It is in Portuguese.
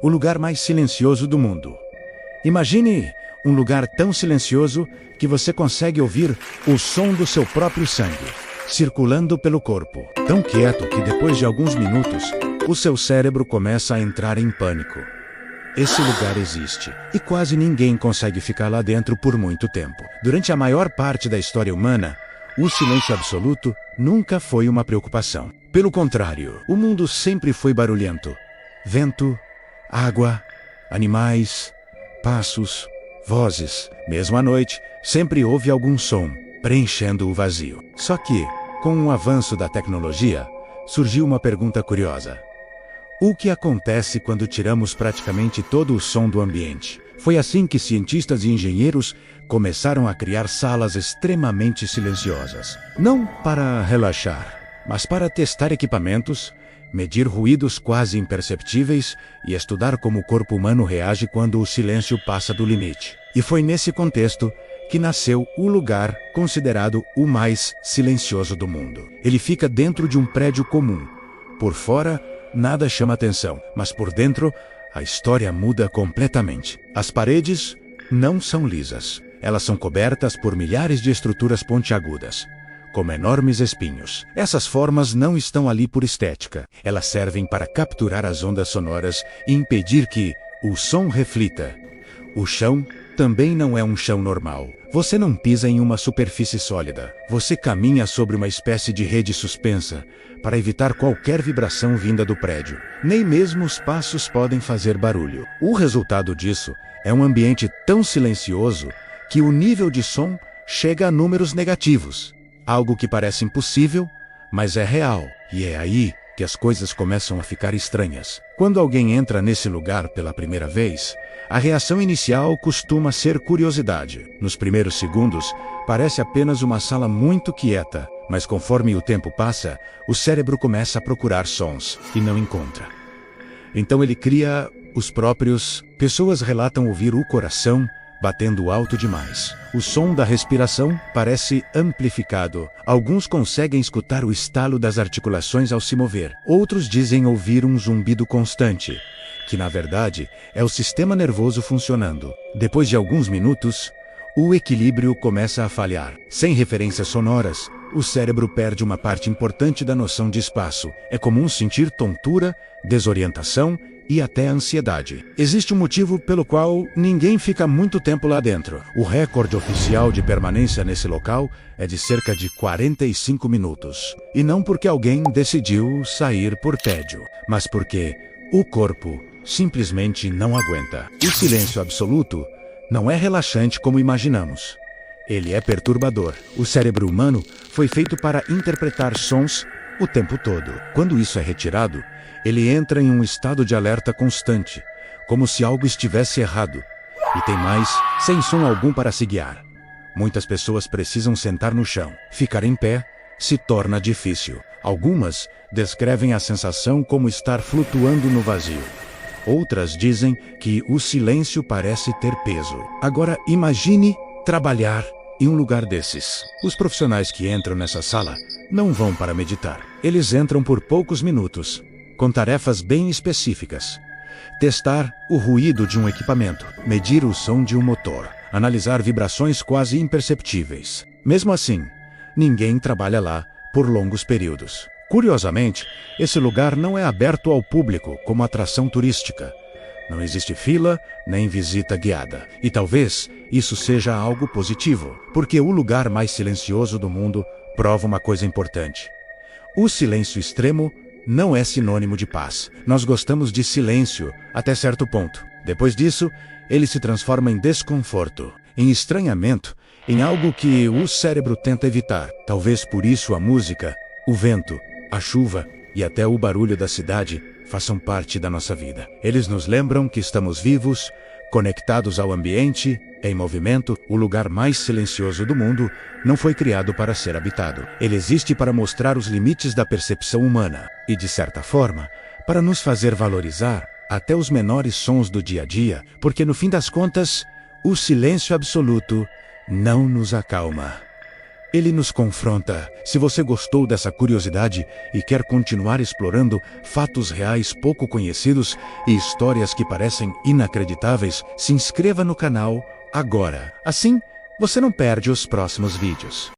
o lugar mais silencioso do mundo. Imagine um lugar tão silencioso que você consegue ouvir o som do seu próprio sangue circulando pelo corpo. Tão quieto que depois de alguns minutos, o seu cérebro começa a entrar em pânico. Esse lugar existe, e quase ninguém consegue ficar lá dentro por muito tempo. Durante a maior parte da história humana, o silêncio absoluto nunca foi uma preocupação. Pelo contrário, o mundo sempre foi barulhento. Vento, água, animais, passos, vozes. Mesmo à noite, sempre houve algum som, preenchendo o vazio. Só que, com o avanço da tecnologia, surgiu uma pergunta curiosa. O que acontece quando tiramos praticamente todo o som do ambiente? Foi assim que cientistas e engenheiros começaram a criar salas extremamente silenciosas. Não para relaxar, mas para testar equipamentos, medir ruídos quase imperceptíveis e estudar como o corpo humano reage quando o silêncio passa do limite. E foi nesse contexto que nasceu o lugar considerado o mais silencioso do mundo. Ele fica dentro de um prédio comum. Por fora, nada chama atenção, mas por dentro, a história muda completamente. As paredes não são lisas. Elas são cobertas por milhares de estruturas pontiagudas, como enormes espinhos. Essas formas não estão ali por estética. Elas servem para capturar as ondas sonoras e impedir que o som reflita. O chão também não é um chão normal. Você não pisa em uma superfície sólida. Você caminha sobre uma espécie de rede suspensa para evitar qualquer vibração vinda do prédio. Nem mesmo os passos podem fazer barulho. O resultado disso é um ambiente tão silencioso que o nível de som chega a números negativos. Algo que parece impossível, mas é real. E é aí que as coisas começam a ficar estranhas. Quando alguém entra nesse lugar pela primeira vez, a reação inicial costuma ser curiosidade. Nos primeiros segundos, parece apenas uma sala muito quieta, mas conforme o tempo passa, o cérebro começa a procurar sons e não encontra. Então ele cria os próprios. Pessoas relatam ouvir o coração batendo alto demais. O som da respiração parece amplificado. Alguns conseguem escutar o estalo das articulações ao se mover. Outros dizem ouvir um zumbido constante, que na verdade é o sistema nervoso funcionando. Depois de alguns minutos, o equilíbrio começa a falhar. Sem referências sonoras, o cérebro perde uma parte importante da noção de espaço. É comum sentir tontura, desorientação e até ansiedade. Existe um motivo pelo qual ninguém fica muito tempo lá dentro. O recorde oficial de permanência nesse local é de cerca de 45 minutos. E não porque alguém decidiu sair por tédio, mas porque o corpo simplesmente não aguenta. O silêncio absoluto não é relaxante como imaginamos. Ele é perturbador. O cérebro humano foi feito para interpretar sons o tempo todo. Quando isso é retirado, ele entra em um estado de alerta constante, como se algo estivesse errado. E tem mais, sem som algum para se guiar. Muitas pessoas precisam sentar no chão. Ficar em pé se torna difícil. Algumas descrevem a sensação como estar flutuando no vazio. Outras dizem que o silêncio parece ter peso. Agora imagine trabalhar em um lugar desses. Os profissionais que entram nessa sala não vão para meditar. Eles entram por poucos minutos, com tarefas bem específicas. Testar o ruído de um equipamento, medir o som de um motor, analisar vibrações quase imperceptíveis. Mesmo assim, ninguém trabalha lá por longos períodos. Curiosamente, esse lugar não é aberto ao público como atração turística. Não existe fila, nem visita guiada. E talvez isso seja algo positivo, porque o lugar mais silencioso do mundo prova uma coisa importante. O silêncio extremo não é sinônimo de paz. Nós gostamos de silêncio até certo ponto. Depois disso, ele se transforma em desconforto, em estranhamento, em algo que o cérebro tenta evitar. Talvez por isso a música, o vento, a chuva e até o barulho da cidade façam parte da nossa vida. Eles nos lembram que estamos vivos, conectados ao ambiente, em movimento. O lugar mais silencioso do mundo não foi criado para ser habitado. Ele existe para mostrar os limites da percepção humana e, de certa forma, para nos fazer valorizar até os menores sons do dia a dia, porque no fim das contas, o silêncio absoluto não nos acalma. Ele nos confronta. Se você gostou dessa curiosidade e quer continuar explorando fatos reais pouco conhecidos e histórias que parecem inacreditáveis, se inscreva no canal agora. Assim, você não perde os próximos vídeos.